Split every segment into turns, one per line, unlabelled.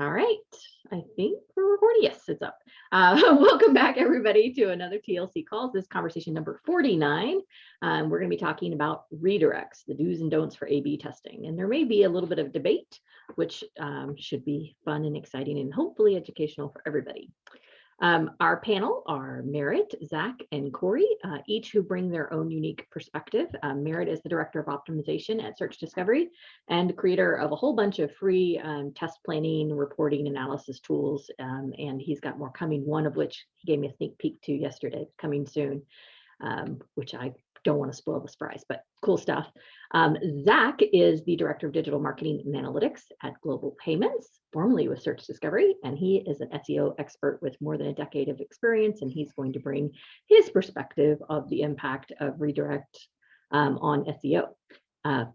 All right, I think we're recording. Yes, it's up. Welcome back, everybody, to another TLC calls. This is conversation number 49. We're going to be talking about redirects, the do's and don'ts for A/B testing. And there may be a little bit of debate, which should be fun and exciting and hopefully educational for everybody. Our panel are Merritt, Zach, and Cory, each who bring their own unique perspective. Merritt is the Director of Optimization at Search Discovery and creator of a whole bunch of free test planning, reporting, analysis tools, and he's got more coming, one of which he gave me a sneak peek to yesterday, coming soon, which I don't want to spoil the surprise, but cool stuff. Zach is the Director of Digital Marketing and Analytics at Global Payments, formerly with Search Discovery, and he is an SEO expert with more than a decade of experience, and he's going to bring his perspective of the impact of redirect on SEO.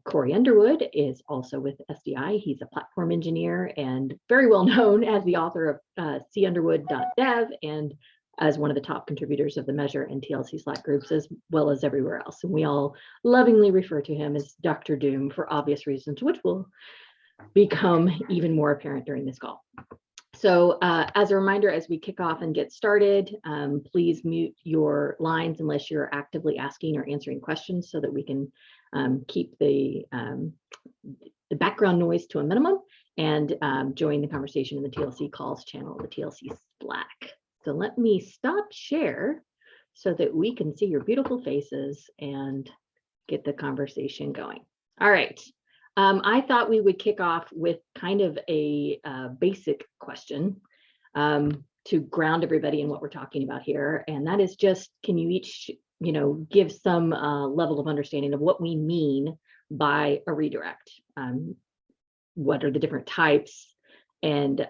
Cory Underwood is also with SDI. He's a platform engineer and very well known as the author of cunderwood.dev and as one of the top contributors of the Measure and TLC Slack groups, as well as everywhere else. And we all lovingly refer to him as Dr. Doom for obvious reasons, which will become even more apparent during this call. So as a reminder, as we kick off and get started, please mute your lines unless you're actively asking or answering questions so that we can keep the background noise to a minimum and join the conversation in the TLC calls channel, the TLC Slack. So let me stop share so that we can see your beautiful faces and get the conversation going. All right. I thought we would kick off with kind of a basic question to ground everybody in what we're talking about here. And that is just, can you each, give some level of understanding of what we mean by a redirect? What are the different types? And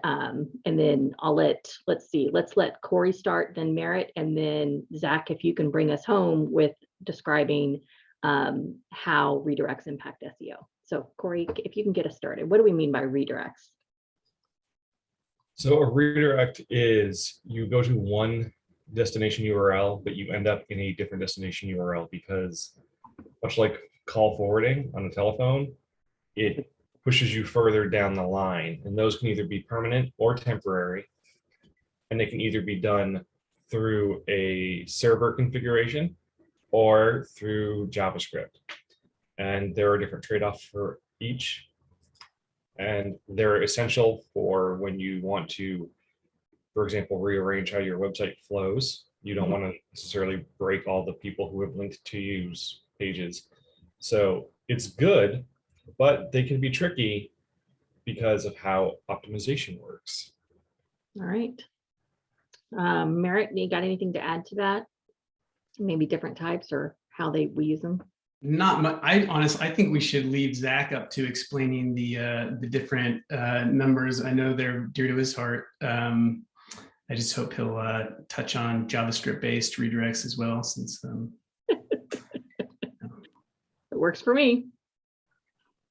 then let's let Cory start, then Merritt, and then Zach, if you can bring us home with describing how redirects impact SEO. So Cory, if you can get us started, what do we mean by redirects?
So a redirect is you go to one destination URL, but you end up in a different destination URL because, much like call forwarding on a telephone, it pushes you further down the line, and those can either be permanent or temporary, and they can either be done through a server configuration or through JavaScript. And there are different trade-offs for each, and they're essential for when you want to, for example, rearrange how your website flows. You don't want to necessarily break all the people who have linked to use pages. So it's good, but they can be tricky because of how optimization works.
All right. Merritt, you got anything to add to that? Maybe different types or how we use them?
Not much. I think we should leave Zach up to explaining the different numbers. I know they're dear to his heart. I just hope he'll touch on JavaScript-based redirects as well, since
it works for me.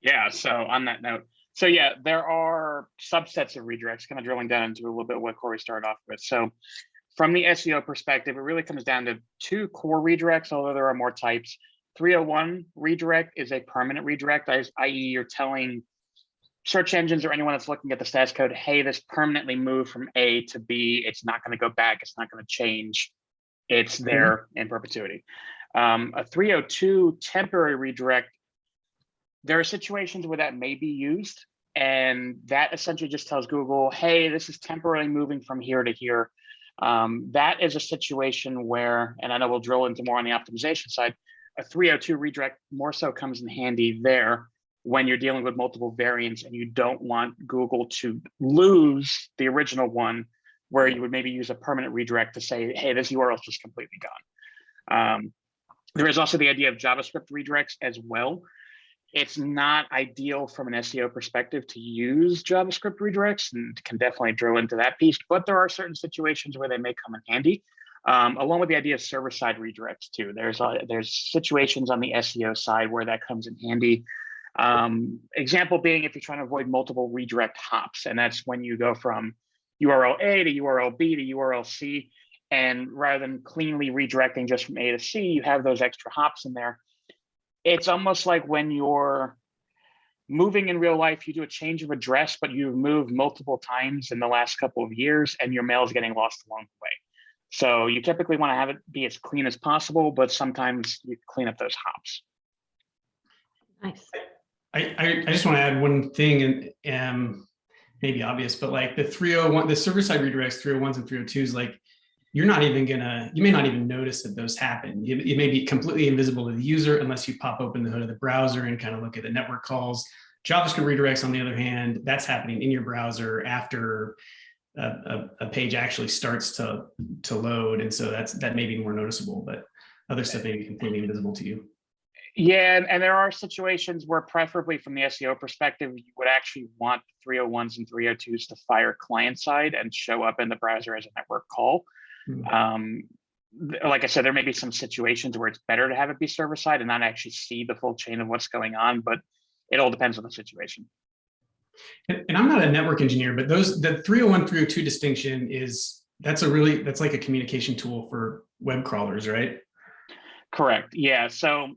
Yeah, so on that note, so yeah, there are subsets of redirects, kind of drilling down into a little bit what Cory started off with. So from the SEO perspective, it really comes down to two core redirects, although there are more types. 301 redirect is a permanent redirect, i.e. you're telling search engines or anyone that's looking at the status code, hey, this permanently moved from A to B. It's not going to go back. It's not going to change. It's there in perpetuity. A 302 temporary redirect, there are situations where that may be used, and that essentially just tells Google, hey, this is temporarily moving from here to here. That is a situation where, and I know we'll drill into more on the optimization side, a 302 redirect more so comes in handy there when you're dealing with multiple variants and you don't want Google to lose the original one, where you would maybe use a permanent redirect to say, hey, this URL is just completely gone. There is also the idea of JavaScript redirects as well. It's not ideal from an SEO perspective to use JavaScript redirects, and can definitely drill into that piece, but there are certain situations where they may come in handy, along with the idea of server-side redirects too. There's situations on the SEO side where that comes in handy. Example being if you're trying to avoid multiple redirect hops, and that's when you go from URL A to URL B to URL C, and rather than cleanly redirecting just from A to C, you have those extra hops in there. It's almost like when you're moving in real life, you do a change of address, but you've moved multiple times in the last couple of years and your mail is getting lost along the way. So you typically want to have it be as clean as possible, but sometimes you clean up those hops.
Nice.
I just want to add one thing, and maybe obvious, but like the 301, the server-side redirects, 301s and 302s, like you may not even notice that those happen. It may be completely invisible to the user unless you pop open the hood of the browser and kind of look at the network calls. JavaScript redirects, on the other hand, that's happening in your browser after a page actually starts to load. And so that may be more noticeable, but other stuff may be completely invisible to you.
Yeah, and there are situations where preferably from the SEO perspective, you would actually want 301s and 302s to fire client side and show up in the browser as a network call. Like I said, there may be some situations where it's better to have it be server side and not actually see the full chain of what's going on, but it all depends on the situation.
And I'm not a network engineer, but the 301, 302 distinction that's like a communication tool for web crawlers, right?
Correct. Yeah. So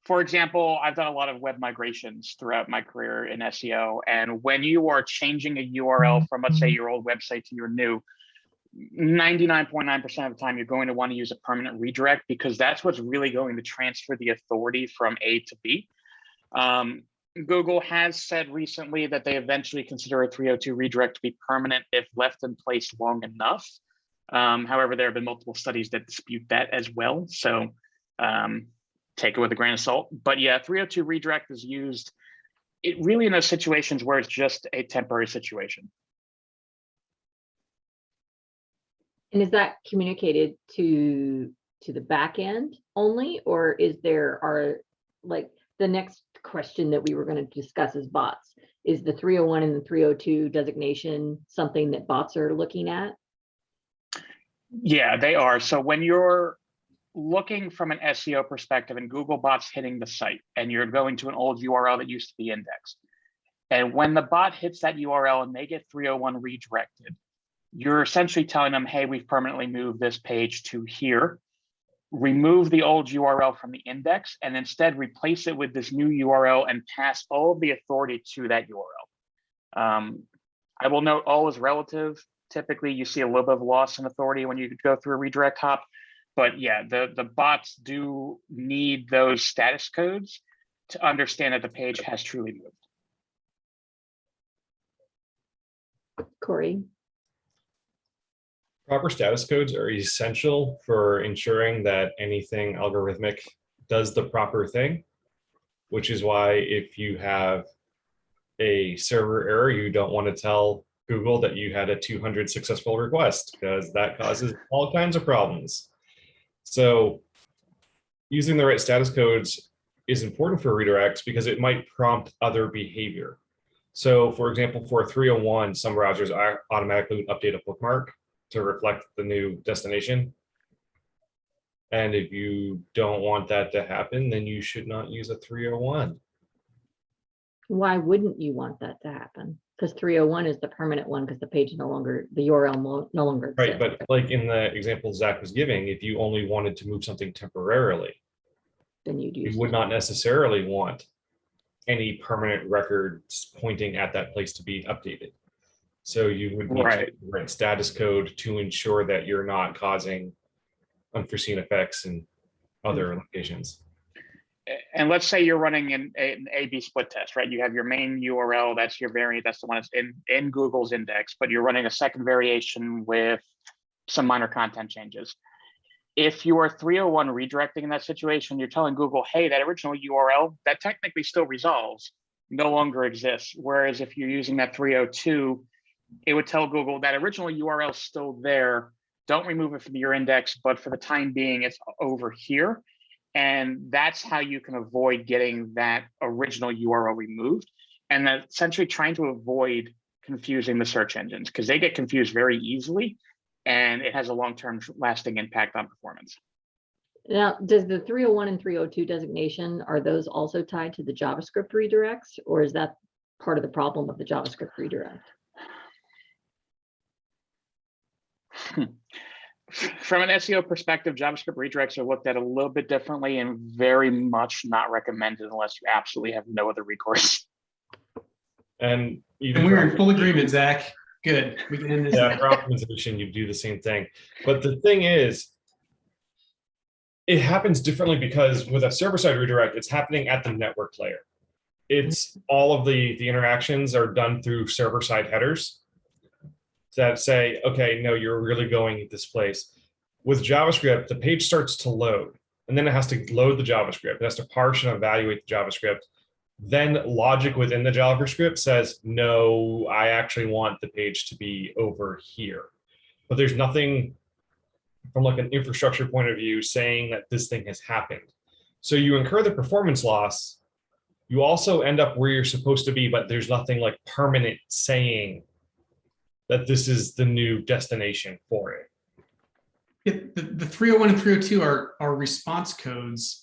for example, I've done a lot of web migrations throughout my career in SEO. And when you are changing a URL from, let's say, your old website to your new, 99.9% of the time, you're going to want to use a permanent redirect because that's what's really going to transfer the authority from A to B. Google has said recently that they eventually consider a 302 redirect to be permanent if left in place long enough. However, there have been multiple studies that dispute that as well. So take it with a grain of salt. But yeah, 302 redirect is used really in those situations where it's just a temporary situation.
And is that communicated to the back end only, or are like the next question that we were going to discuss is bots? Is the 301 and the 302 designation something that bots are looking at?
Yeah, they are. So when you're looking from an SEO perspective and Google bot's hitting the site and you're going to an old URL that used to be indexed, and when the bot hits that URL and they get 301 redirected, you're essentially telling them, hey, we've permanently moved this page to here. Remove the old URL from the index and instead replace it with this new URL and pass all of the authority to that URL. I will note all is relative. Typically, you see a little bit of loss in authority when you go through a redirect hop. But yeah, the bots do need those status codes to understand that the page has truly moved.
Cory?
Proper status codes are essential for ensuring that anything algorithmic does the proper thing, which is why if you have a server error, you don't want to tell Google that you had a 200 successful request because that causes all kinds of problems. So using the right status codes is important for redirects because it might prompt other behavior. So for example, for 301, some browsers automatically update a bookmark to reflect the new destination. And if you don't want that to happen, then you should not use a 301.
Why wouldn't you want that to happen? Because 301 is the permanent one because the page the URL no longer exists.
Right, but like in the example Zach was giving, if you only wanted to move something temporarily,
then
you would not necessarily want any permanent records pointing at that place to be updated. So you would need to write status code to ensure that you're not causing unforeseen effects in other locations.
And let's say you're running an A/B split test, right? You have your main URL, that's your variant, that's the one that's in Google's index, but you're running a second variation with some minor content changes. If you are 301 redirecting in that situation, you're telling Google, hey, that original URL that technically still resolves no longer exists. Whereas if you're using that 302, it would tell Google that original URL is still there. Don't remove it from your index, but for the time being, it's over here. And that's how you can avoid getting that original URL removed. And that's essentially trying to avoid confusing the search engines because they get confused very easily and it has a long-term lasting impact on performance.
Now, does the 301 and 302 designation, are those also tied to the JavaScript redirects, or is that part of the problem of the JavaScript redirect?
From an SEO perspective, JavaScript redirects are looked at a little bit differently and very much not recommended unless you absolutely have no other recourse.
And
And we're in full agreement, Zach. Good. We can end this.
yeah, for optimization, you do the same thing. But the thing is, it happens differently because with a server-side redirect, it's happening at the network layer. It's all of the interactions are done through server-side headers that say, okay, no, you're really going this place. With JavaScript, the page starts to load, and then it has to load the JavaScript. It has to parse and evaluate the JavaScript. Then logic within the JavaScript says, no, I actually want the page to be over here. But there's nothing from like an infrastructure point of view saying that this thing has happened. So you incur the performance loss. You also end up where you're supposed to be, but there's nothing like permanent saying that this is the new destination for it.
The 301 and 302 are response codes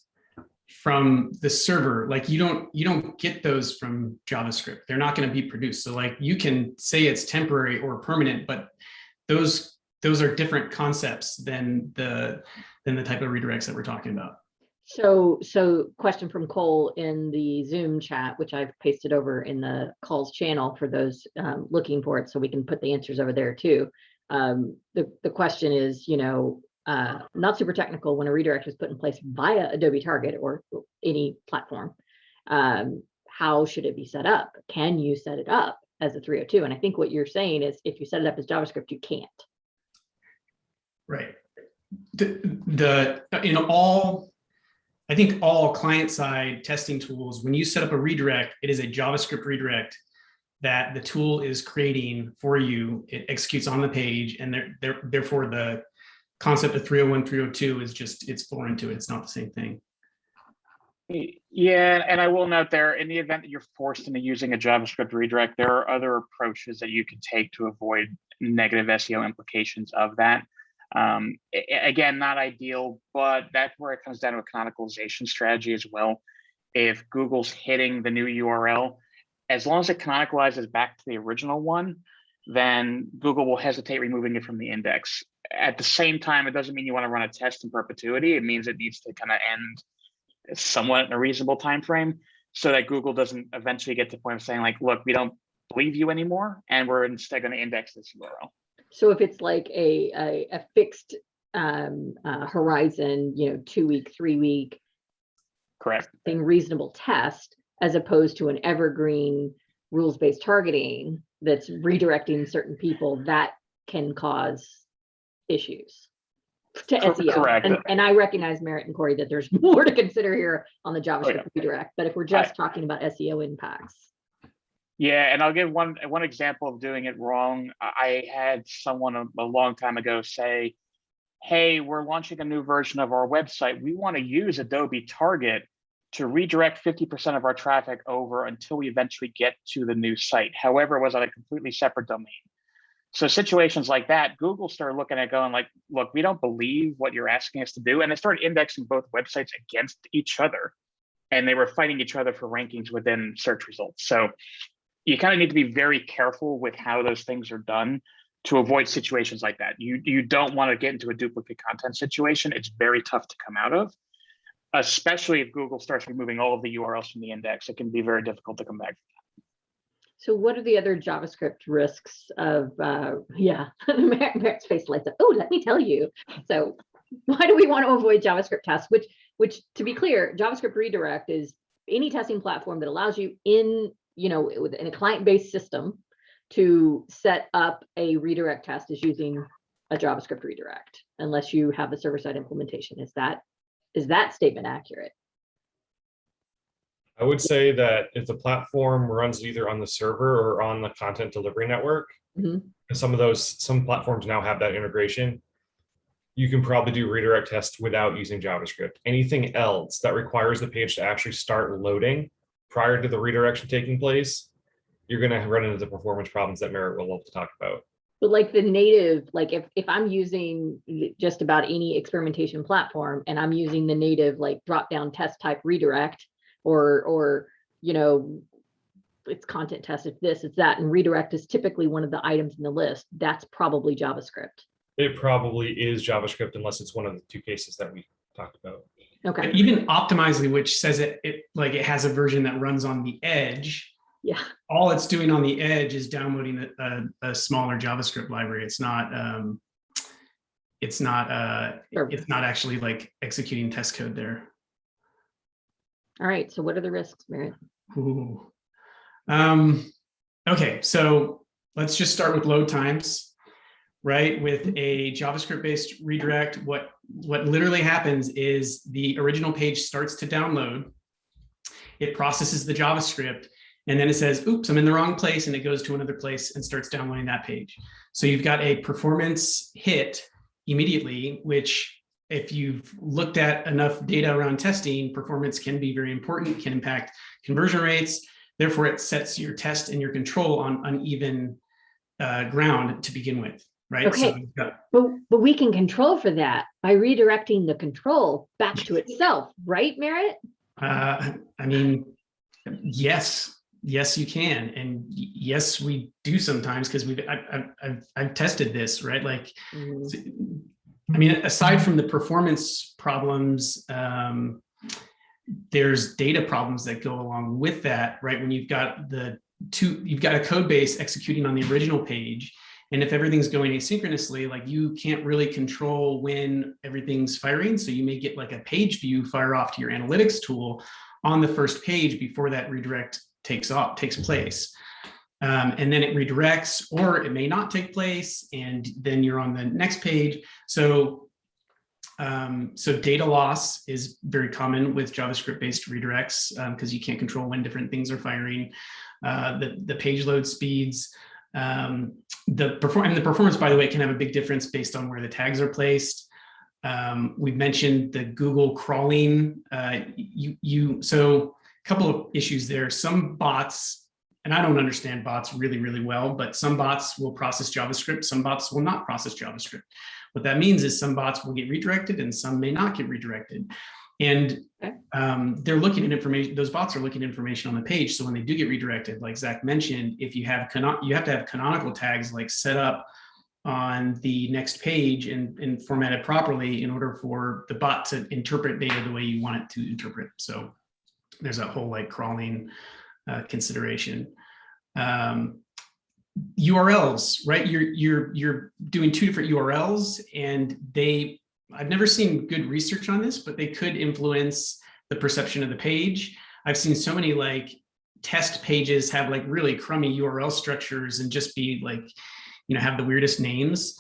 from the server. Like you don't get those from JavaScript. They're not going to be produced. So like you can say it's temporary or permanent, but those are different concepts than the type of redirects that we're talking about.
So question from Cole in the Zoom chat, which I've pasted over in the calls channel for those looking for it, so we can put the answers over there too. The question is, not super technical, when a redirect is put in place via Adobe Target or any platform, how should it be set up? Can you set it up as a 302? And I think what you're saying is if you set it up as JavaScript, you can't.
Right. I think all client-side testing tools, when you set up a redirect, it is a JavaScript redirect that the tool is creating for you. It executes on the page, and therefore the concept of 301, 302 is just, it's foreign to it. It's not the same thing.
Yeah, and I will note there, in the event that you're forced into using a JavaScript redirect, there are other approaches that you can take to avoid negative SEO implications of that. Again, not ideal, but that's where it comes down to a canonicalization strategy as well. If Google's hitting the new URL, as long as it canonicalizes back to the original one, then Google will hesitate removing it from the index. At the same time, it doesn't mean you want to run a test in perpetuity. It means it needs to kind of end somewhat in a reasonable time frame so that Google doesn't eventually get to the point of saying like, look, we don't believe you anymore, and we're instead going to index this URL.
So if it's like a fixed horizon, 2 week, 3 week,
correct,
thing, reasonable test, as opposed to an evergreen rules-based targeting that's redirecting certain people, that can cause issues to SEO.
Correct.
And I recognize, Merritt and Cory, that there's more to consider here on the JavaScript redirect, but if we're just talking about SEO impacts.
Yeah, and I'll give one example of doing it wrong. I had someone a long time ago say, hey, we're launching a new version of our website. We want to use Adobe Target to redirect 50% of our traffic over until we eventually get to the new site. However, it was on a completely separate domain. So situations like that, Google started looking at going like, look, we don't believe what you're asking us to do. And they started indexing both websites against each other. And they were fighting each other for rankings within search results. So you kind of need to be very careful with how those things are done to avoid situations like that. You don't want to get into a duplicate content situation. It's very tough to come out of, especially if Google starts removing all of the URLs from the index. It can be very difficult to come back.
So what are the other JavaScript risks of, Merritt's face lights up. Oh, let me tell you. So why do we want to avoid JavaScript tests? Which to be clear, JavaScript redirect is any testing platform that allows you in a client-based system to set up a redirect test is using a JavaScript redirect, unless you have the server-side implementation. Is that statement accurate?
I would say that if the platform runs either on the server or on the content delivery network, and some platforms now have that integration, you can probably do redirect tests without using JavaScript. Anything else that requires the page to actually start loading prior to the redirection taking place, you're going to run into the performance problems that Merritt will love to talk about.
But like the native, like if I'm using just about any experimentation platform and I'm using the native like drop-down test type redirect, or it's content test, it's this, it's that, and redirect is typically one of the items in the list, that's probably JavaScript.
It probably is JavaScript unless it's one of the two cases that we talked about.
Okay.
But even Optimizely, which says it has a version that runs on the edge,
Yeah.
all it's doing on the edge is downloading a smaller JavaScript library. It's not actually like executing test code there.
All right. So what are the risks, Merritt?
Ooh. Okay, so let's just start with load times, right? With a JavaScript-based redirect, what literally happens is the original page starts to download. It processes the JavaScript, and then it says, oops, I'm in the wrong place, and it goes to another place and starts downloading that page. So you've got a performance hit immediately, which if you've looked at enough data around testing, performance can be very important, can impact conversion rates. Therefore, it sets your test and your control on uneven ground to begin with, right?
Okay,
So,
but we can control for that by redirecting the control back to itself, right, Merritt?
I mean, yes, you can, and yes, we do sometimes because I've tested this, right? Like, I mean, aside from the performance problems, there's data problems that go along with that, right? When you've got you've got a code base executing on the original page, and if everything's going asynchronously, like you can't really control when everything's firing. So you may get like a page view fire off to your analytics tool on the first page before that redirect takes place. And then it redirects, or it may not take place, and then you're on the next page. So data loss is very common with JavaScript-based redirects because you can't control when different things are firing. The page load speeds, the performance, by the way, can have a big difference based on where the tags are placed. We've mentioned the Google crawling. So a couple of issues there. Some bots, and I don't understand bots really, really well, but some bots will process JavaScript, some bots will not process JavaScript. What that means is some bots will get redirected and some may not get redirected. And they're looking at information, those bots are looking at information on the page. So when they do get redirected, like Zach mentioned, if you have you have to have canonical tags like set up on the next page and formatted properly in order for the bot to interpret data the way you want it to interpret. So there's a whole like crawling consideration. URLs, right? You're doing two different URLs, and I've never seen good research on this, but they could influence the perception of the page. I've seen so many like test pages have like really crummy URL structures and just be like, you know, have the weirdest names.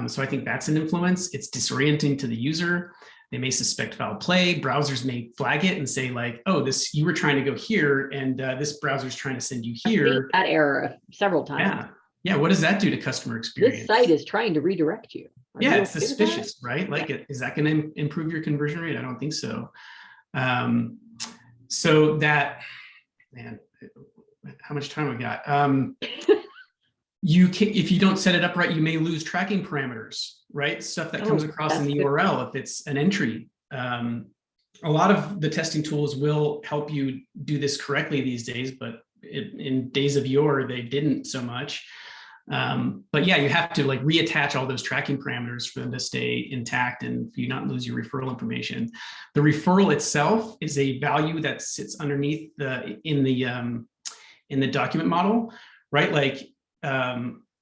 So I think that's an influence. It's disorienting to the user. They may suspect foul play. Browsers may flag it and say like, oh, you were trying to go here, and this browser is trying to send you here.
That error several times.
Yeah. What does that do to customer experience?
This site is trying to redirect you.
Yeah, it's suspicious, right? Like, is that going to improve your conversion rate? I don't think so. So that, man, how much time we got? If you don't set it up right, you may lose tracking parameters, right? Stuff that comes across in the URL if it's an entry. A lot of the testing tools will help you do this correctly these days, but in days of yore, they didn't so much. But yeah, you have to like reattach all those tracking parameters for them to stay intact and for you not lose your referral information. The referral itself is a value that sits underneath in the document model, right? Like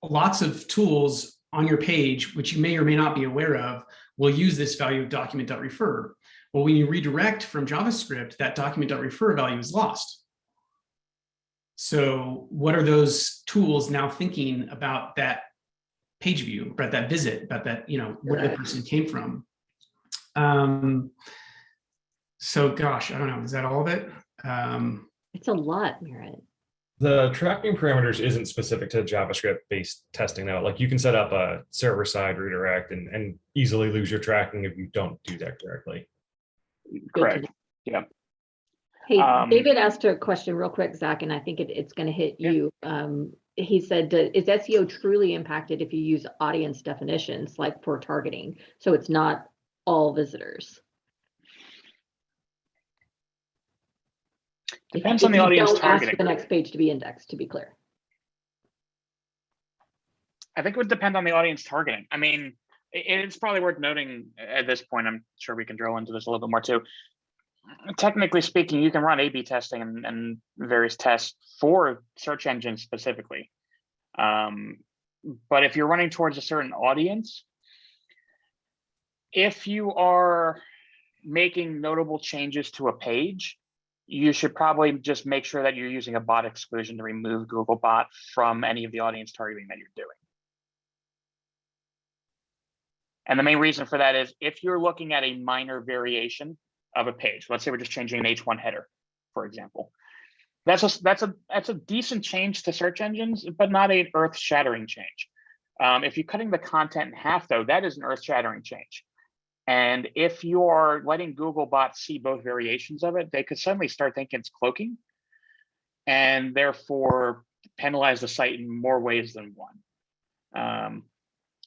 lots of tools on your page, which you may or may not be aware of, will use this value of document.refer. Well, when you redirect from JavaScript, that document.refer value is lost. So what are those tools now thinking about that page view, about that visit, about that, you know, where the person came from? So gosh, I don't know, is that all of it?
It's a lot, Merritt.
The tracking parameters isn't specific to JavaScript-based testing though. Like you can set up a server-side redirect and easily lose your tracking if you don't do that correctly.
Correct. Yeah.
Hey, David asked a question real quick, Zach, and I think it's going to hit you. He said, is SEO truly impacted if you use audience definitions like for targeting? So it's not all visitors.
Depends on the audience targeting.
Ask for the next page to be indexed, to be clear.
I think it would depend on the audience targeting. I mean, it's probably worth noting at this point, I'm sure we can drill into this a little bit more too. technically speaking, you can run A/B testing and various tests for search engines specifically. But if you're running towards a certain audience, if you are making notable changes to a page, you should probably just make sure that you're using a bot exclusion to remove Googlebot from any of the audience targeting that you're doing. And the main reason for that is if you're looking at a minor variation of a page, let's say we're just changing an H1 header, for example, that's a decent change to search engines, but not an earth-shattering change. If you're cutting the content in half, though, that is an earth-shattering change. And if you are letting Googlebot see both variations of it, they could suddenly start thinking it's cloaking, and therefore penalize the site in more ways than one.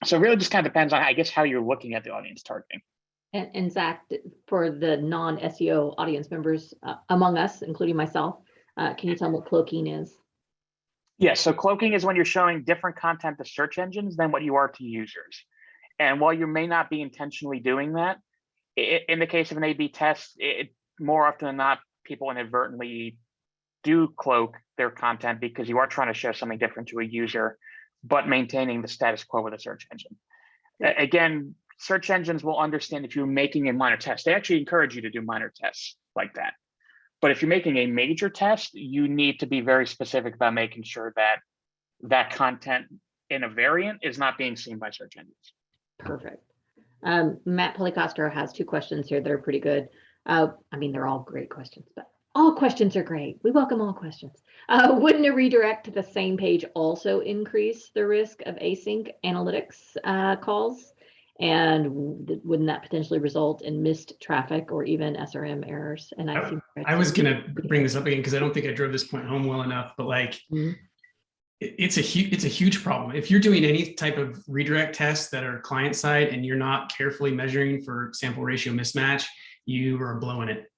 So it really just kind of depends on, I guess, how you're looking at the audience targeting.
And Zach, for the non-SEO audience members among us, including myself, can you tell them what cloaking is?
Yes, so cloaking is when you're showing different content to search engines than what you are to users. And while you may not be intentionally doing that, in the case of an A/B test, more often than not, people inadvertently do cloak their content because you are trying to show something different to a user, but maintaining the status quo with a search engine. Again, search engines will understand if you're making a minor test. They actually encourage you to do minor tests like that. But if you're making a major test, you need to be very specific about making sure that that content in a variant is not being seen by search engines.
Perfect. Matt Policastro has 2 questions here that are pretty good. I mean, they're all great questions, but all questions are great. We welcome all questions. Wouldn't a redirect to the same page also increase the risk of async analytics calls? And wouldn't that potentially result in missed traffic or even SRM errors? And
I was going to bring this up again because I don't think I drove this point home well enough, but like, it's a huge problem. If you're doing any type of redirect tests that are client side and you're not carefully measuring for sample ratio mismatch, you are blowing it.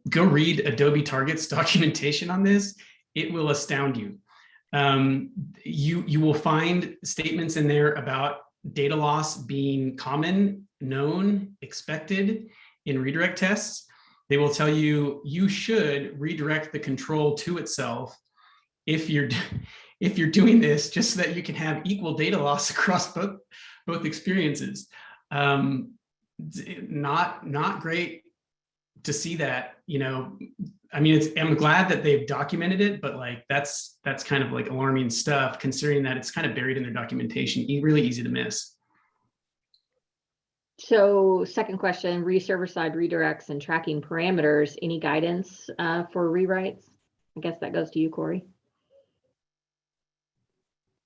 Go read Adobe Target's documentation on this. It will astound you. You will find statements in there about data loss being common, known, expected in redirect tests. They will tell you you should redirect the control to itself if you're doing this, just so that you can have equal data loss across both experiences. Not great to see that, you know. I mean, I'm glad that they've documented it, but like that's kind of like alarming stuff, considering that it's kind of buried in their documentation, really easy to miss.
So, second question: server-side redirects and tracking parameters. Any guidance for rewrites? I guess that goes to you, Cory.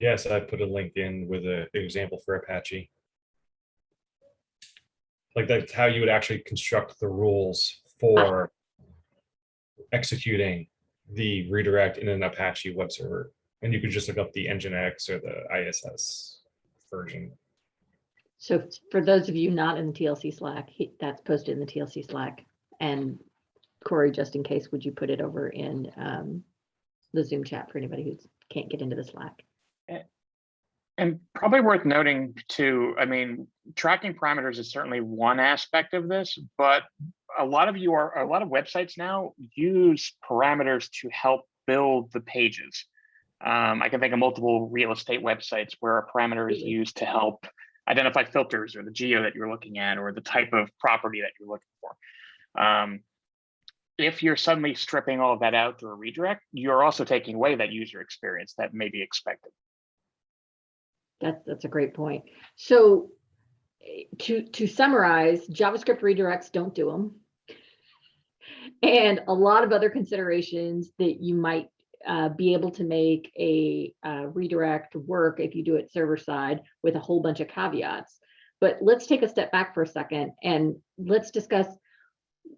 Yes, I put a link in with an example for Apache. Like that's how you would actually construct the rules for executing the redirect in an Apache web server. And you could just look up the Nginx or the ISS version.
So for those of you not in the TLC Slack, that's posted in the TLC Slack. And Cory, just in case, would you put it over in the Zoom chat for anybody who can't get into the Slack?
And probably worth noting too, I mean, tracking parameters is certainly one aspect of this, but a lot of websites now use parameters to help build the pages. I can think of multiple real estate websites where a parameter is used to help identify filters or the geo that you're looking at or the type of property that you're looking for. If you're suddenly stripping all of that out through a redirect, you're also taking away that user experience that may be expected.
That's a great point. So to summarize, JavaScript redirects don't do them. And a lot of other considerations that you might be able to make a redirect work if you do it server side with a whole bunch of caveats. But let's take a step back for a second and let's discuss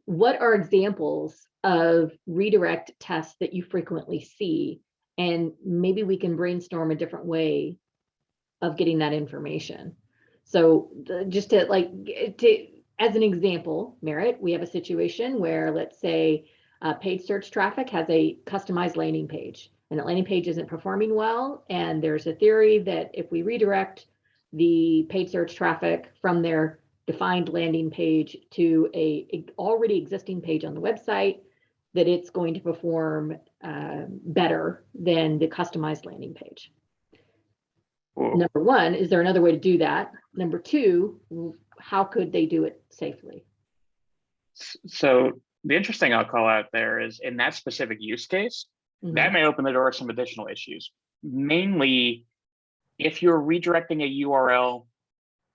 what are examples of redirect tests that you frequently see, and maybe we can brainstorm a different way of getting that information. So just to as an example, Merritt, we have a situation where, let's say, paid search traffic has a customized landing page, and that landing page isn't performing well. And there's a theory that if we redirect the paid search traffic from there defined landing page to a already existing page on the website, that it's going to perform better than the customized landing page. Number one, is there another way to do that? Number two, how could they do it safely?
So the interesting I'll call out there is in that specific use case, that may open the door to some additional issues. Mainly, if you're redirecting a URL,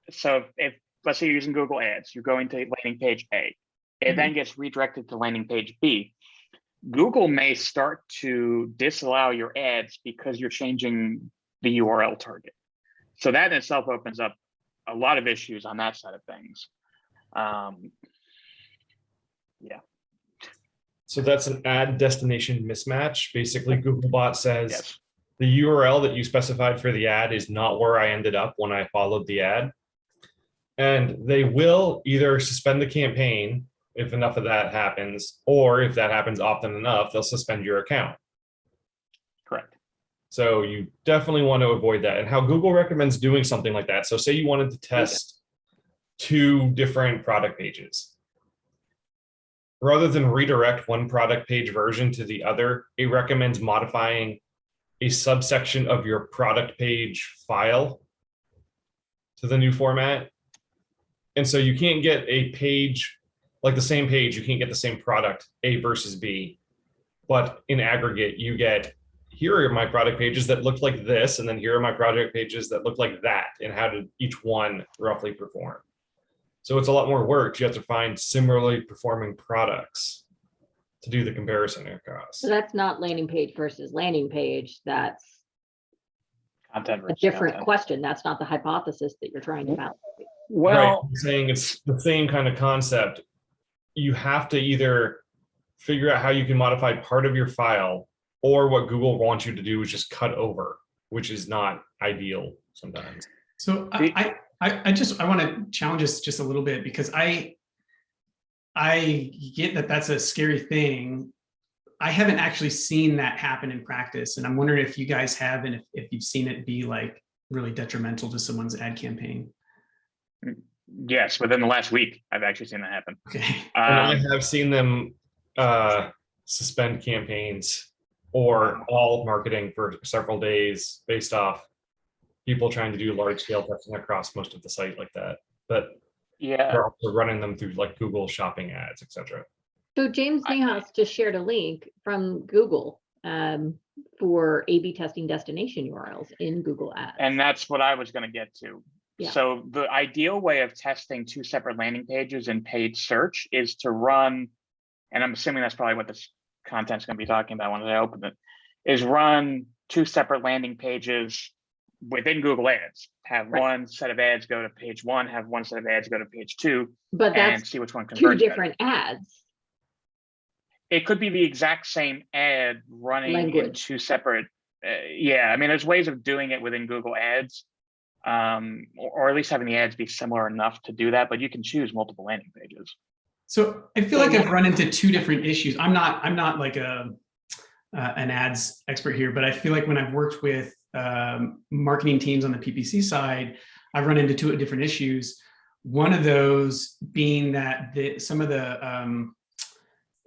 so if let's say you're using Google Ads, you're going to landing page A, it then gets redirected to landing page B. Google may start to disallow your ads because you're changing the URL target. So that in itself opens up a lot of issues on that side of things. Yeah.
So that's an ad destination mismatch. Basically, Googlebot says
Yes.
the URL that you specified for the ad is not where I ended up when I followed the ad. And they will either suspend the campaign if enough of that happens, or if that happens often enough, they'll suspend your account.
Correct.
So you definitely want to avoid that. And how Google recommends doing something like that. So say you wanted to test 2 different product pages. Rather than redirect one product page version to the other, it recommends modifying a subsection of your product page file to the new format. And so you can't get a page, like the same page, you can't get the same product, A versus B. But in aggregate, you get, here are my product pages that look like this, and then here are my product pages that look like that, and how did each one roughly perform? So it's a lot more work. You have to find similarly performing products to do the comparison across.
So that's not landing page versus landing page. That's
Content
a
versus
different
content.
question. That's not the hypothesis that you're trying to validate.
Right,
Well,
I'm saying it's the same kind of concept. You have to either figure out how you can modify part of your file, or what Google wants you to do is just cut over, which is not ideal sometimes.
So I want to challenge us just a little bit, because I get that that's a scary thing. I haven't actually seen that happen in practice, and I'm wondering if you guys have, and if you've seen it be like really detrimental to someone's ad campaign.
yes, within the last week, I've actually seen that happen.
Okay.
And I have seen them suspend campaigns or all marketing for several days based off people trying to do large scale testing across most of the site like that. But
Yeah.
they're also running them through like Google shopping ads, etc.
So James Niehaus just shared a link from Google for A/B testing destination URLs in Google Ads.
And that's what I was going to get to.
Yeah.
So the ideal way of testing 2 separate landing pages in paid search is to run, and I'm assuming that's probably what this content's going to be talking about when I open it, is run 2 separate landing pages within Google Ads. Have one set of ads go to page 1, have one set of ads go to page 2,
but
and
that's
see which one
2
converts better.
different ads.
It could be the exact same ad running in 2 separate. Yeah, I mean, there's ways of doing it within Google Ads, or at least having the ads be similar enough to do that. But you can choose multiple landing pages.
So I feel like I've run into 2 different issues. I'm not like an ads expert here, but I feel like when I've worked with marketing teams on the PPC side, I've run into 2 different issues. One of those being that some of the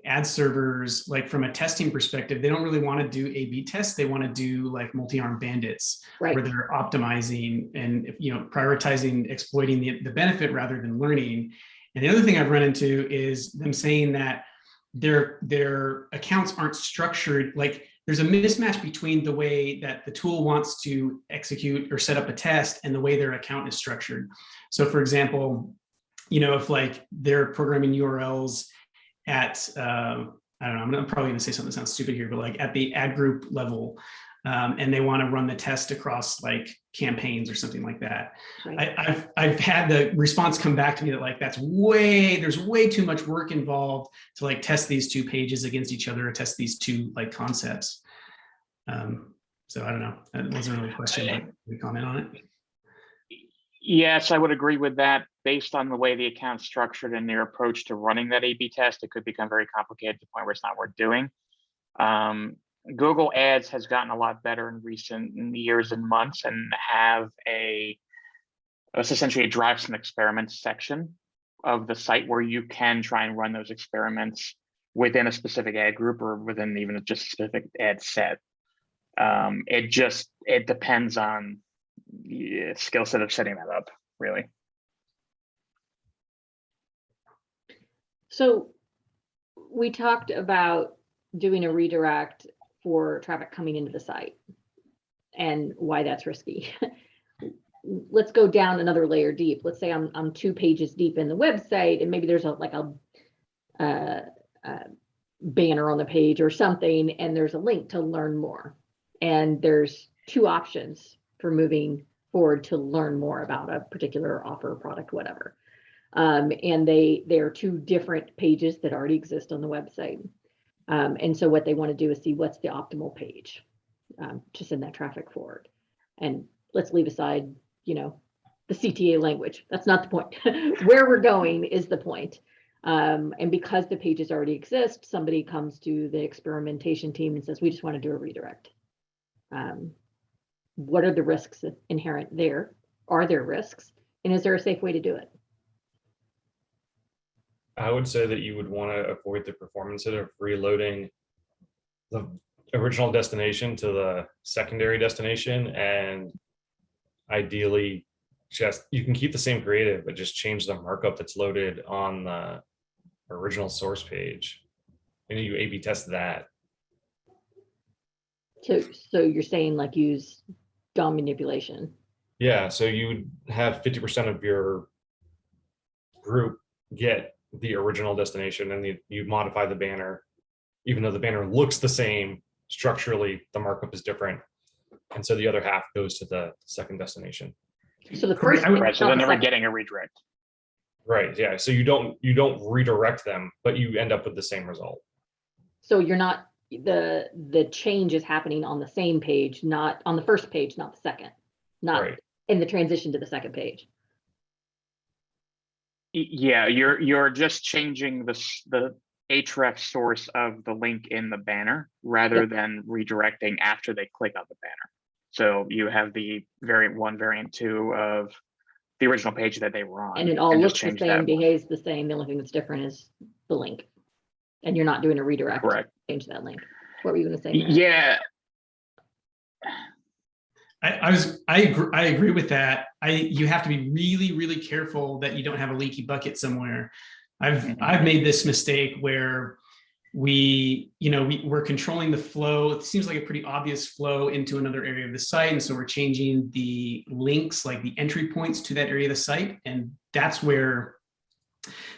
ad servers, like from a testing perspective, they don't really want to do A/B tests. They want to do like multi-armed bandits, where they're optimizing and prioritizing exploiting the benefit rather than learning. And the other thing I've run into is them saying that their accounts aren't structured. Like there's a mismatch between the way that the tool wants to execute or set up a test and the way their account is structured. So for example, if like they're programming URLs at, I don't know, I'm probably gonna say something that sounds stupid here, but like at the ad group level, and they want to run the test across like campaigns or something like that. Right. I've had the response come back to me that like there's way too much work involved to like test these 2 pages against each other or test these 2 like concepts. So I don't know. That wasn't really a question, but can we comment on it?
Yes, I would agree with that. Based on the way the account's structured and their approach to running that A/B test, it could become very complicated to the point where it's not worth doing. Google Ads has gotten a lot better in recent years and months, and have a It's essentially a drive some experiments section of the site where you can try and run those experiments within a specific ad group or within even just a specific ad set. It depends on the skill set of setting that up, really.
So we talked about doing a redirect for traffic coming into the site and why that's risky. Let's go down another layer deep. Let's say I'm 2 pages deep in the website, and maybe there's a banner on the page or something, and there's a link to learn more. And there's 2 options for moving forward to learn more about a particular offer, product, whatever. And they are 2 different pages that already exist on the website. And so what they want to do is see what's the optimal page to send that traffic forward. And let's leave aside, the CTA language. That's not the point. Where we're going is the point. And because the pages already exist, somebody comes to the experimentation team and says, we just want to do a redirect. What are the risks inherent there? Are there risks? And is there a safe way to do it?
I would say that you would want to avoid the performance of reloading the original destination to the secondary destination, and ideally you can keep the same creative, but just change the markup that's loaded on the original source page, and you A/B test that.
So you're saying like use DOM manipulation?
Yeah, so you would have 50% of your group get the original destination, and you modify the banner, even though the banner looks the same structurally, the markup is different, and so the other half goes to the second destination.
So the first,
right, so they're never getting a redirect.
Right. Yeah. So you don't redirect them, but you end up with the same result.
So you're not, the change is happening on the same page, not on the first page, not the second, not
right
in the transition to the second page.
Yeah, you're just changing the href source of the link in the banner rather than redirecting after they click on the banner. So you have the variant 1, variant 2 of the original page that they were on.
And it all looks the same, behaves the same. The only thing that's different is the link. And you're not doing a redirect.
Correct.
To change that link. What were you going to say, Merritt?
Yeah.
I agree with that. You have to be really, really careful that you don't have a leaky bucket somewhere. I've made this mistake where we're controlling the flow. It seems like a pretty obvious flow into another area of the site. And so we're changing the links, like the entry points to that area of the site. And that's where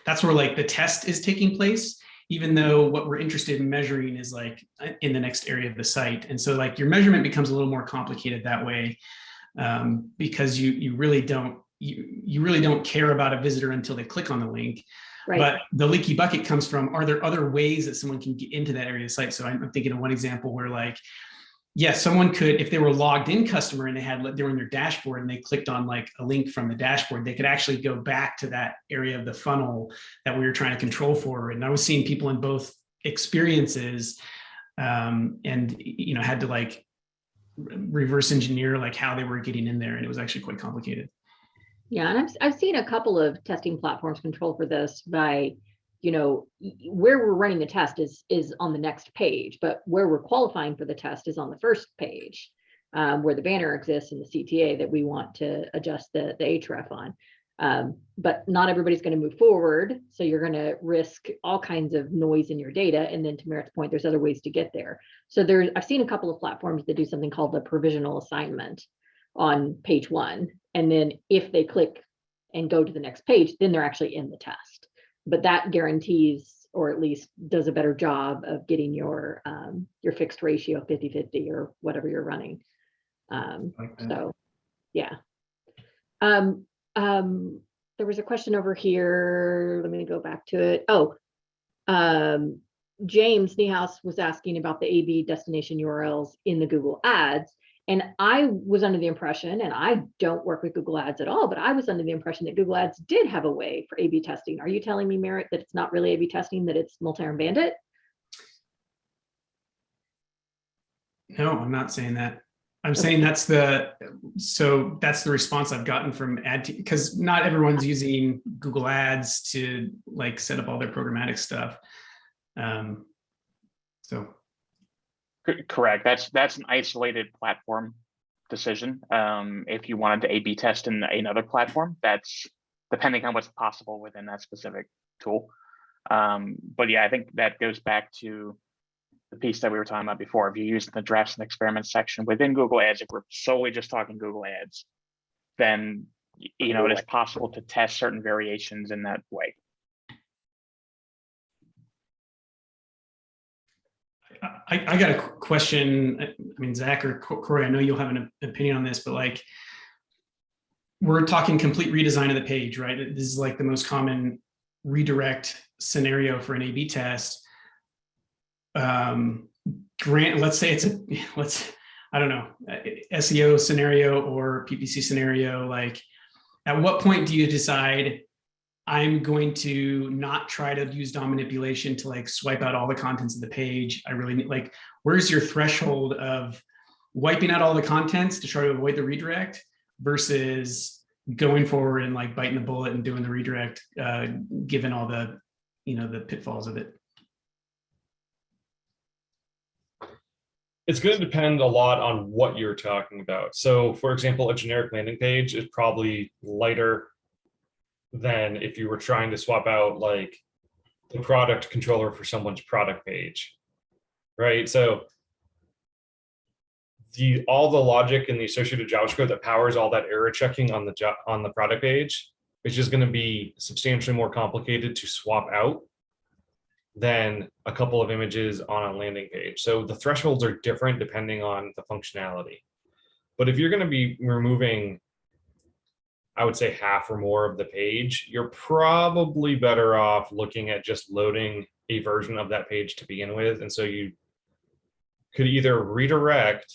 like the test is taking place, even though what we're interested in measuring is like in the next area of the site. And so like your measurement becomes a little more complicated that way, because you really don't care about a visitor until they click on the link. Right. But the leaky bucket comes from, are there other ways that someone can get into that area of the site? So I'm thinking of one example where like, yes, someone could, if they were a logged in customer and they were in their dashboard and they clicked on like a link from the dashboard, they could actually go back to that area of the funnel that we were trying to control for. And I was seeing people in both experiences and, had to like reverse engineer like how they were getting in there. And it was actually quite complicated.
Yeah, and I've seen a couple of testing platforms control for this by, where we're running the test is on the next page, but where we're qualifying for the test is on the first page, where the banner exists in the CTA that we want to adjust the href on. But not everybody's going to move forward, so you're going to risk all kinds of noise in your data. And then to Merritt's point, there's other ways to get there. So I've seen a couple of platforms that do something called the provisional assignment on page 1. And then if they click and go to the next page, then they're actually in the test. But that guarantees, or at least does a better job of getting your fixed ratio 50-50 or whatever you're running. So yeah. There was a question over here. Let me go back to it. James Niehaus was asking about the AB destination URLs in the Google Ads. And I was under the impression, and I don't work with Google Ads at all, but I was under the impression that Google Ads did have a way for A/B testing. Are you telling me, Merritt, that it's not really A/B testing, that it's multi-arm bandit?
No, I'm not saying that. I'm saying that's the response I've gotten from because not everyone's using Google Ads to like set up all their programmatic stuff. So
correct. That's an isolated platform decision. If you wanted to A/B test in another platform, that's depending on what's possible within that specific tool. But yeah, I think that goes back to the piece that we were talking about before. If you use the drafts and experiments section within Google Ads, if we're solely just talking Google Ads, then it is possible to test certain variations in that way.
I got a question. I mean, Zach or Cory, I know you'll have an opinion on this, but like, we're talking complete redesign of the page, right? This is like the most common redirect scenario for an A/B test. Let's say it's I don't know, SEO scenario or PPC scenario. Like, at what point do you decide I'm going to not try to use DOM manipulation to like swipe out all the contents of the page? I really need, like, where's your threshold of wiping out all the contents to try to avoid the redirect versus going forward and like biting the bullet and doing the redirect, given all the, the pitfalls of it?
It's going to depend a lot on what you're talking about. So for example, a generic landing page is probably lighter than if you were trying to swap out like the product controller for someone's product page, right? So all the logic and the associated JavaScript that powers all that error checking on the product page is just going to be substantially more complicated to swap out than a couple of images on a landing page. So the thresholds are different depending on the functionality. But if you're going to be removing, I would say, half or more of the page, you're probably better off looking at just loading a version of that page to begin with. And so you could either redirect,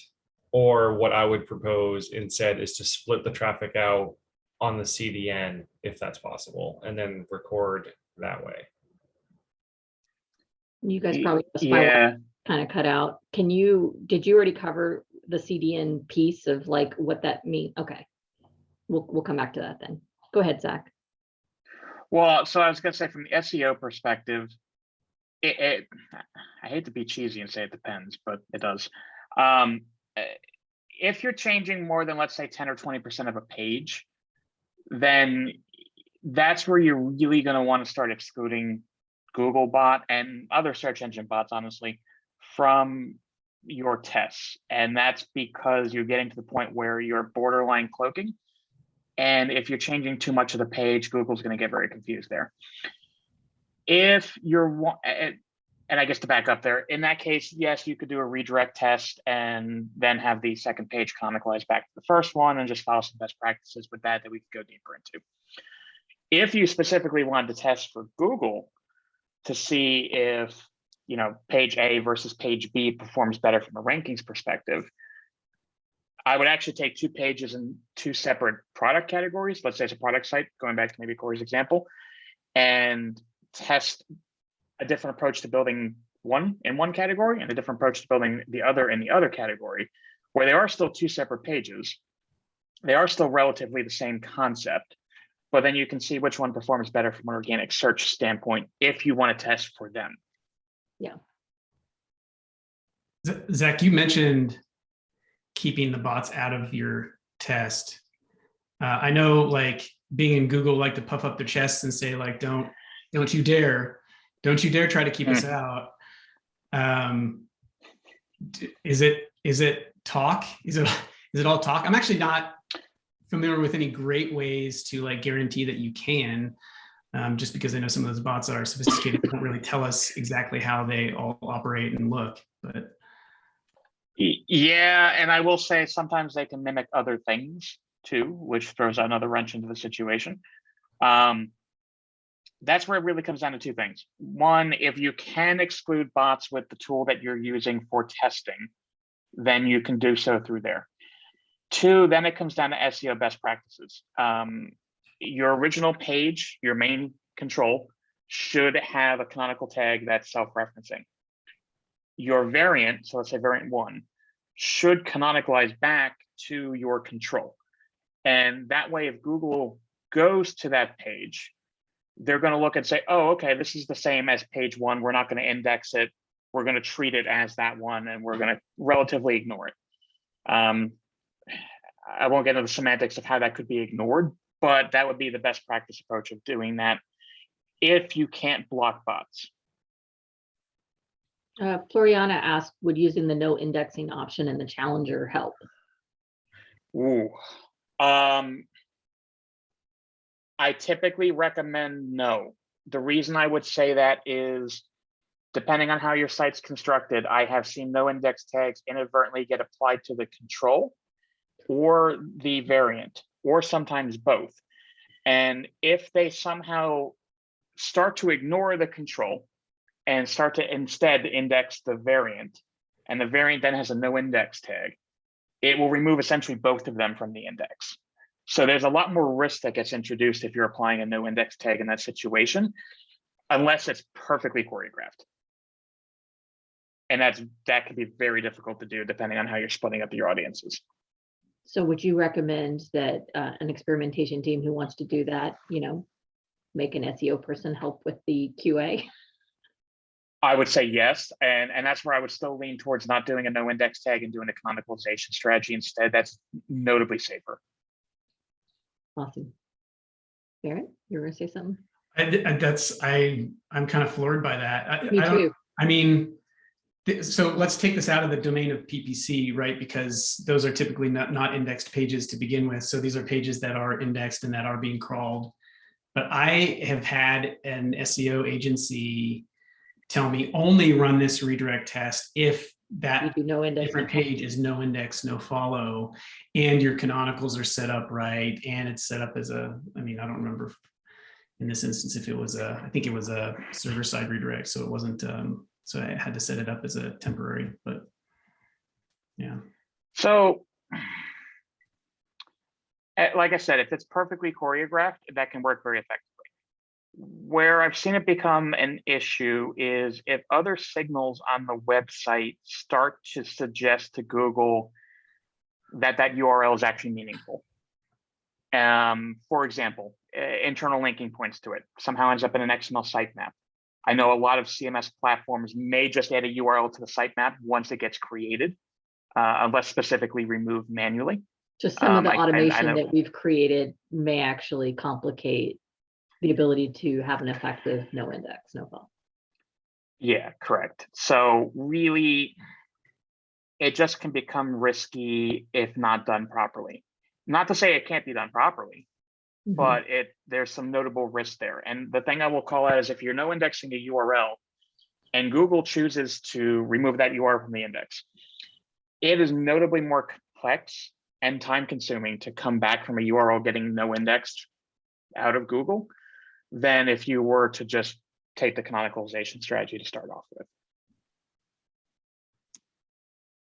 or what I would propose instead is to split the traffic out on the CDN if that's possible, and then record that way.
You guys probably kind of cut out. Did you already cover the CDN piece of like what that means? Okay, we'll come back to that then. Go ahead, Zach.
Well, so I was gonna say, from the SEO perspective, I hate to be cheesy and say it depends, but it does. If you're changing more than, let's say, 10 or 20% of a page, then that's where you're really going to want to start excluding Googlebot and other search engine bots, honestly, from your tests. And that's because you're getting to the point where you're borderline cloaking. And if you're changing too much of the page, Google's going to get very confused there. If you're, and I guess to back up there, in that case, yes, you could do a redirect test and then have the second page canonicalize back to the first one and just follow some best practices with that we could go deeper into. If you specifically wanted to test for Google to see if, page A versus page B performs better from a rankings perspective, I would actually take two pages in two separate product categories. Let's say it's a product site, going back to maybe Cory's example, and test a different approach to building one in one category and a different approach to building the other in the other category, where they are still two separate pages. They are still relatively the same concept, but then you can see which one performs better from an organic search standpoint if you want to test for them.
Yeah.
Zach, you mentioned keeping the bots out of your test. I know, like, being in Google like to puff up their chests and say, like, don't you dare try to keep us out. Is it talk? Is it all talk? I'm actually not familiar with any great ways to like guarantee that you can, just because I know some of those bots are sophisticated, don't really tell us exactly how they all operate and look. But
yeah, and I will say sometimes they can mimic other things too, which throws another wrench into the situation. That's where it really comes down to two things. One, if you can exclude bots with the tool that you're using for testing, then you can do so through there. Two, then it comes down to SEO best practices. Your original page, your main control, should have a canonical tag that's self-referencing. Your variant, so let's say variant 1, should canonicalize back to your control. And that way, if Google goes to that page, they're going to look and say, oh, okay, this is the same as page one. We're not going to index it. We're going to treat it as that one, and we're going to relatively ignore it. I won't get into the semantics of how that could be ignored, but that would be the best practice approach of doing that if you can't block bots.
Floriana asked, would using the no indexing option in the challenger help?
Ooh. I typically recommend no. The reason I would say that is, depending on how your site's constructed, I have seen no index tags inadvertently get applied to the control or the variant, or sometimes both. And if they somehow start to ignore the control and start to instead index the variant, and the variant then has a no index tag, it will remove essentially both of them from the index. So there's a lot more risk that gets introduced if you're applying a no index tag in that situation, unless it's perfectly choreographed. And that can be very difficult to do depending on how you're splitting up your audiences.
So would you recommend that an experimentation team who wants to do that, make an SEO person help with the QA?
I would say yes, and that's where I would still lean towards not doing a no index tag and doing a canonicalization strategy instead. That's notably safer.
Awesome. Merritt, you were going to say something?
I'm kind of floored by that.
Me too.
I mean, so let's take this out of the domain of PPC, right? Because those are typically not indexed pages to begin with. So these are pages that are indexed and that are being crawled. But I have had an SEO agency tell me only run this redirect test if that different page is no index, no follow, and your canonicals are set up right, and it's set up as I don't remember in this instance if it was I think it was a server-side redirect, so it wasn't, so I had to set it up as a temporary, but yeah.
So, like I said, if it's perfectly choreographed, that can work very effectively. Where I've seen it become an issue is if other signals on the website start to suggest to Google that URL is actually meaningful. For example, internal linking points to it somehow ends up in an XML sitemap. I know a lot of CMS platforms may just add a URL to the sitemap once it gets created, unless specifically removed manually.
Just some of the automation that we've created may actually complicate the ability to have an effective no index, no follow.
Yeah, correct. So really, it just can become risky if not done properly. Not to say it can't be done properly, but there's some notable risk there. And the thing I will call out is if you're no indexing a URL and Google chooses to remove that URL from the index, it is notably more complex and time consuming to come back from a URL getting no indexed out of Google than if you were to just take the canonicalization strategy to start off with.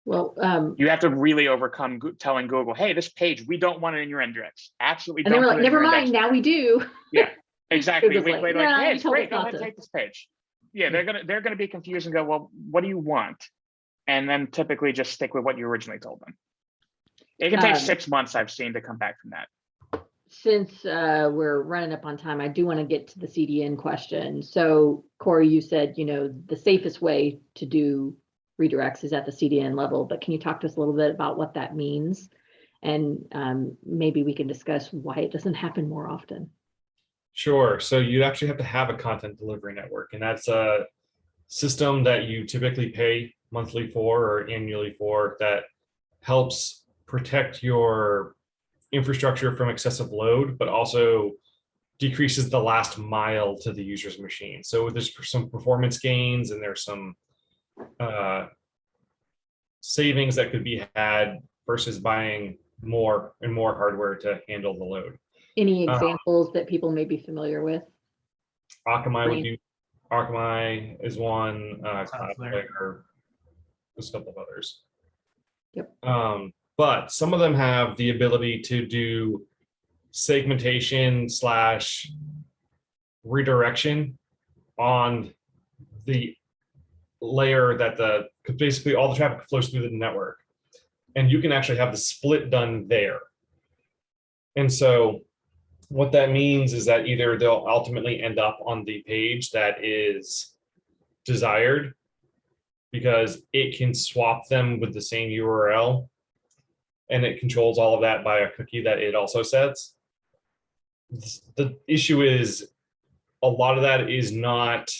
Well,
you have to really overcome telling Google, hey, this page, we don't want it in your index. Absolutely.
And they were like, never mind, now we do.
Yeah, exactly.
Like,
hey, it's great, go ahead and take this page. Yeah, they're gonna be confused and go, well, what do you want? And then typically just stick with what you originally told them. It can take 6 months, I've seen, to come back from that.
Since we're running up on time, I do want to get to the CDN question. So Cory, you said, the safest way to do redirects is at the CDN level, but can you talk to us a little bit about what that means? And maybe we can discuss why it doesn't happen more often.
Sure. So you actually have to have a content delivery network, and that's a system that you typically pay monthly for or annually for that helps protect your infrastructure from excessive load, but also decreases the last mile to the user's machine. So there's some performance gains and there's some savings that could be had versus buying more and more hardware to handle the load.
Any examples that people may be familiar with?
Akamai is one, Cloudflare, there's a couple of others.
Yep.
But some of them have the ability to do segmentation / redirection on the layer that basically all the traffic flows through the network. and you can actually have the split done there. And so what that means is that either they'll ultimately end up on the page that is desired because it can swap them with the same URL, and it controls all of that by a cookie that it also sets. The issue is a lot of that is not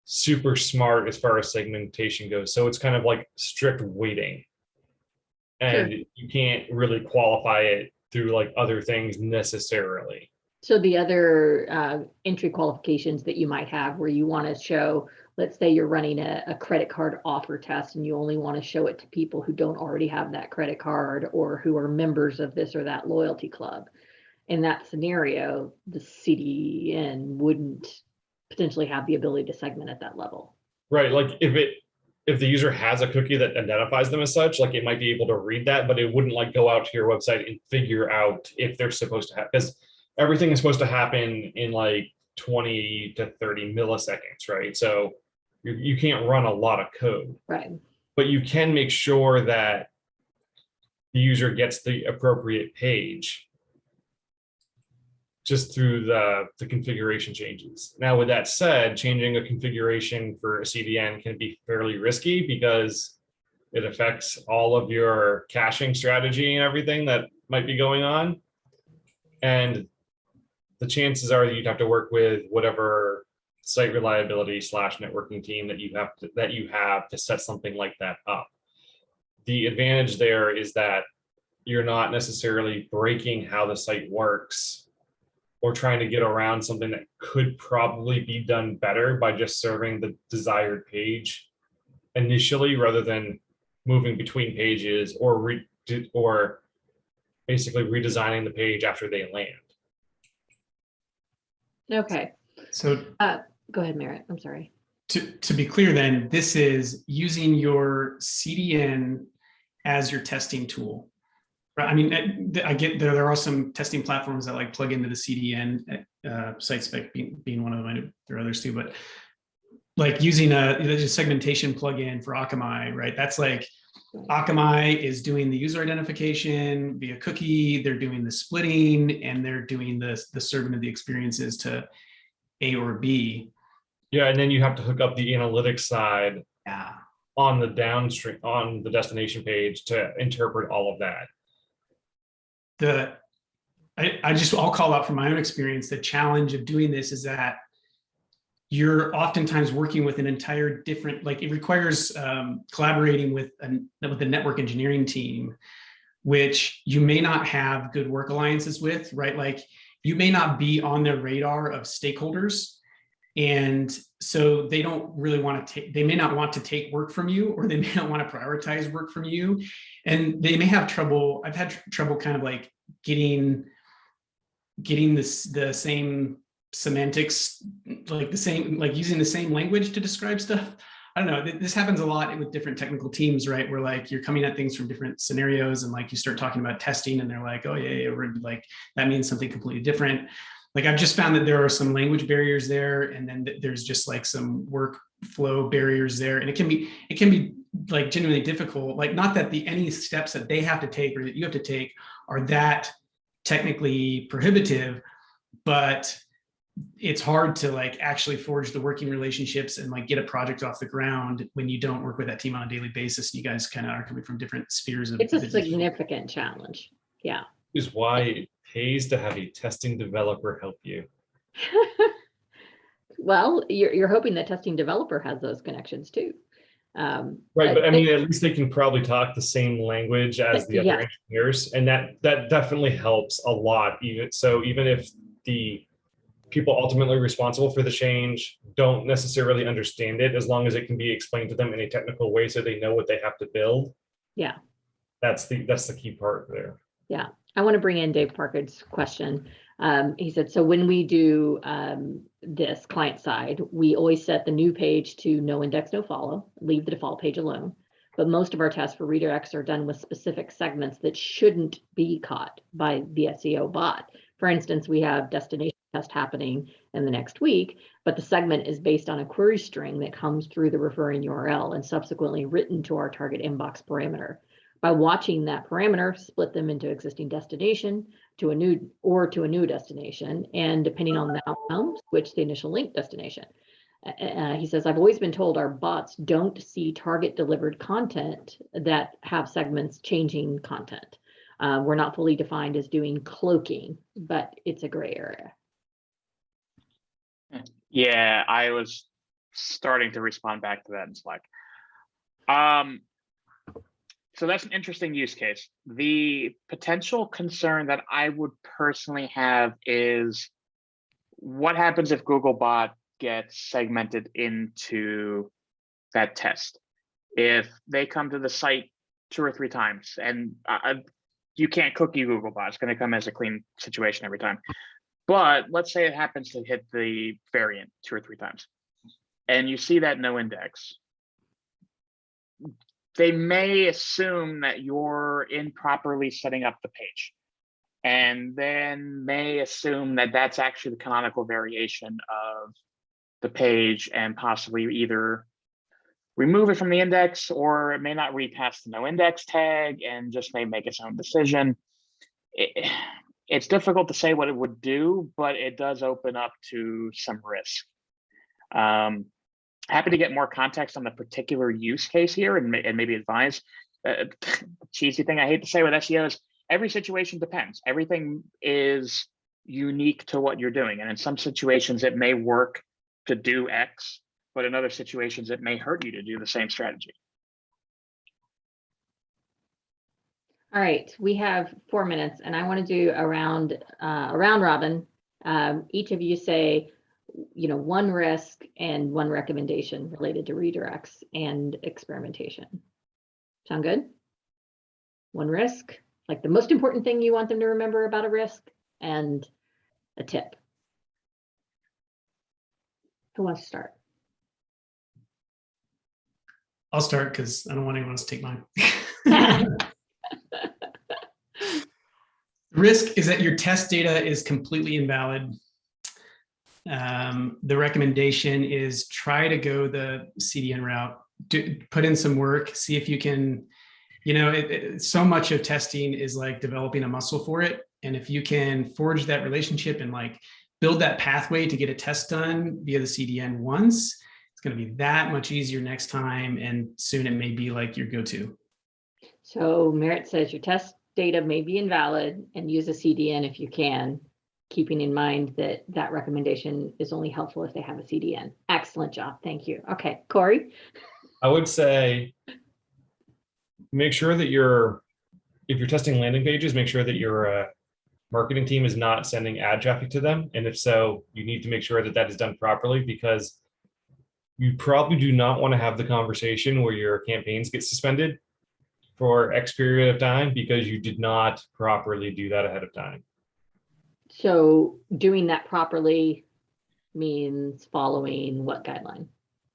super smart as far as segmentation goes. So it's kind of like strict weighting. And
Sure.
you can't really qualify it through like other things necessarily.
So the other entry qualifications that you might have where you want to show, let's say you're running a credit card offer test and you only want to show it to people who don't already have that credit card or who are members of this or that loyalty club. In that scenario, the CDN wouldn't potentially have the ability to segment at that level.
Right. Like if the user has a cookie that identifies them as such, like it might be able to read that, but it wouldn't like go out to your website and figure out if they're supposed to have, because everything is supposed to happen in like 20 to 30 milliseconds, right? So you can't run a lot of code,
Right.
but you can make sure that the user gets the appropriate page just through the configuration changes. Now, with that said, changing a configuration for a CDN can be fairly risky because it affects all of your caching strategy and everything that might be going on. And the chances are that you'd have to work with whatever site reliability / networking team that you have to set something like that up. The advantage there is that you're not necessarily breaking how the site works or trying to get around something that could probably be done better by just serving the desired page initially rather than moving between pages or basically redesigning the page after they land.
Okay.
So
Go ahead, Merritt. I'm sorry.
to be clear then, this is using your CDN as your testing tool. Right. I mean, I get there are some testing platforms that like plug into the CDN, SiteSpec being one of them. I know there are others too, but like using a segmentation plugin for Akamai, right? That's like Akamai is doing the user identification via cookie, they're doing the splitting, and they're doing the serving of the experiences to A or B.
Yeah, and then you have to hook up the analytics side
Yeah.
on the downstream, on the destination page to interpret all of that.
I'll call out from my own experience, the challenge of doing this is that you're oftentimes working with an entire different, like it requires collaborating with the network engineering team, which you may not have good work alliances with, right? Like you may not be on their radar of stakeholders. And so they don't really want to take, they may not want to take work from you, or they may not want to prioritize work from you. And they may have trouble. I've had trouble kind of like getting the same semantics, like using the same language to describe stuff. I don't know. This happens a lot with different technical teams, right? Where like you're coming at things from different scenarios, and like you start talking about testing, and they're like, "Oh yeah, we're like that means something completely different." Like I've just found that there are some language barriers there, and then there's just like some workflow barriers there, and it can be like genuinely difficult. Like not that any steps that they have to take or that you have to take are that technically prohibitive, but it's hard to like actually forge the working relationships and like get a project off the ground when you don't work with that team on a daily basis. You guys kind of are coming from different spheres of
It's a significant challenge. Yeah.
Is why it pays to have a testing developer help you.
Well, you're hoping that testing developer has those connections too.
Right, but I mean, at least they can probably talk the same language as the other engineers, and that definitely helps a lot. Even if the people ultimately responsible for the change don't necessarily understand it, as long as it can be explained to them in a technical way so they know what they have to build.
Yeah.
That's the key part there.
Yeah. I want to bring in Dave Parker's question. He said, so when we do this client side, we always set the new page to no index, no follow, leave the default page alone. But most of our tests for redirects are done with specific segments that shouldn't be caught by the SEO bot. For instance, we have destination test happening in the next week, but the segment is based on a query string that comes through the referring URL and subsequently written to our target inbox parameter. By watching that parameter, split them into existing destination to a new destination, and depending on the outcome, switch the initial link destination. He says, I've always been told our bots don't see target delivered content that have segments changing content. We're not fully defined as doing cloaking, but it's a gray area.
Yeah, I was starting to respond back to that in Slack. So that's an interesting use case. The potential concern that I would personally have is what happens if Googlebot gets segmented into that test? If they come to the site 2 or 3 times, and you can't cookie Googlebot, it's going to come as a clean situation every time. But let's say it happens to hit the variant 2 or 3 times, and you see that no index. They may assume that you're improperly setting up the page, and then may assume that that's actually the canonical variation of the page and possibly either remove it from the index, or it may not read past the no index tag and just may make its own decision. It's difficult to say what it would do, but it does open up to some risk. Happy to get more context on the particular use case here and maybe advise. Cheesy thing I hate to say with SEO is every situation depends. Everything is unique to what you're doing. And in some situations, it may work to do X, but in other situations, it may hurt you to do the same strategy.
All right, we have 4 minutes, and I want to do a round robin. Each of you say, one risk and one recommendation related to redirects and experimentation. Sound good? One risk, like the most important thing you want them to remember about a risk, and a tip. Who wants to start?
I'll start because I don't want anyone else to take mine. Risk is that your test data is completely invalid. The recommendation is try to go the CDN route, put in some work, see if you can, so much of testing is like developing a muscle for it. And if you can forge that relationship and like build that pathway to get a test done via the CDN once, it's going to be that much easier next time. And soon it may be like your go-to.
So Merritt says your test data may be invalid and use a CDN if you can, keeping in mind that that recommendation is only helpful if they have a CDN. Excellent job. Thank you. Okay, Cory?
I would say make sure that if you're testing landing pages, make sure that your marketing team is not sending ad traffic to them. And if so, you need to make sure that that is done properly, because you probably do not want to have the conversation where your campaigns get suspended for X period of time because you did not properly do that ahead of time.
So doing that properly means following what guideline?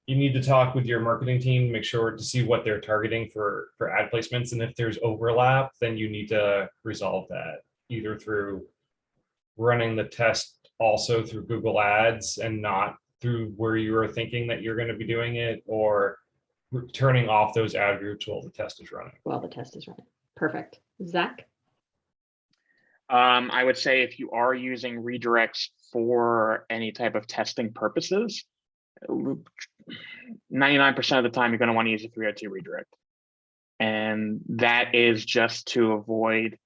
You need to talk with your marketing team, make sure to see what they're targeting for ad placements. And if there's overlap, then you need to resolve that either through running the test also through Google Ads and not through where you were thinking that you're going to be doing it, or turning off those ad groups while the test is running.
While the test is running. Perfect. Zach?
I would say if you are using redirects for any type of testing purposes, 99% of the time, you're going to want to use a 302 redirect. And that is just to avoid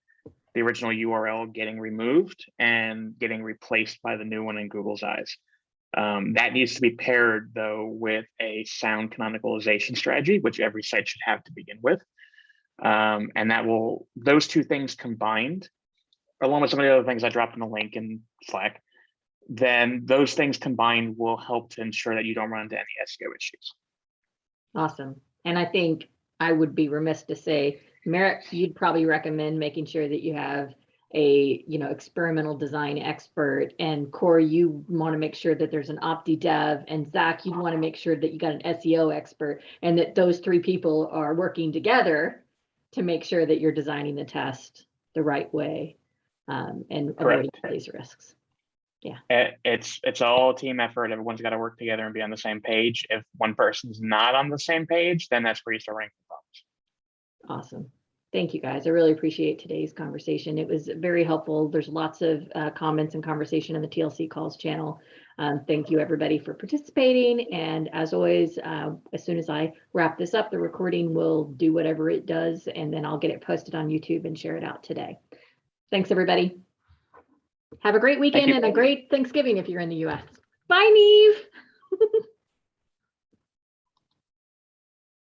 the original URL getting removed and getting replaced by the new one in Google's eyes. That needs to be paired, though, with a sound canonicalization strategy, which every site should have to begin with. And those two things combined, along with some of the other things I dropped in the link in Slack, then those things combined will help to ensure that you don't run into any SEO issues.
Awesome. And I think I would be remiss to say, Merritt, you'd probably recommend making sure that you have a experimental design expert, and Cory, you want to make sure that there's an opti dev, and Zach, you'd want to make sure that you got an SEO expert, and that those 3 people are working together to make sure that you're designing the test the right way and avoiding these risks.
It's all a team effort. Everyone's got to work together and be on the same page. If one person's not on the same page, then that's where you start running into problems.
Awesome. Thank you, guys. I really appreciate today's conversation. It was very helpful. There's lots of comments and conversation in the TLC calls channel. Thank you, everybody, for participating. And as always, as soon as I wrap this up, the recording will do whatever it does, and then I'll get it posted on YouTube and share it out today. Thanks, everybody. Have a great weekend and a great Thanksgiving if you're in the US. Bye, Neve.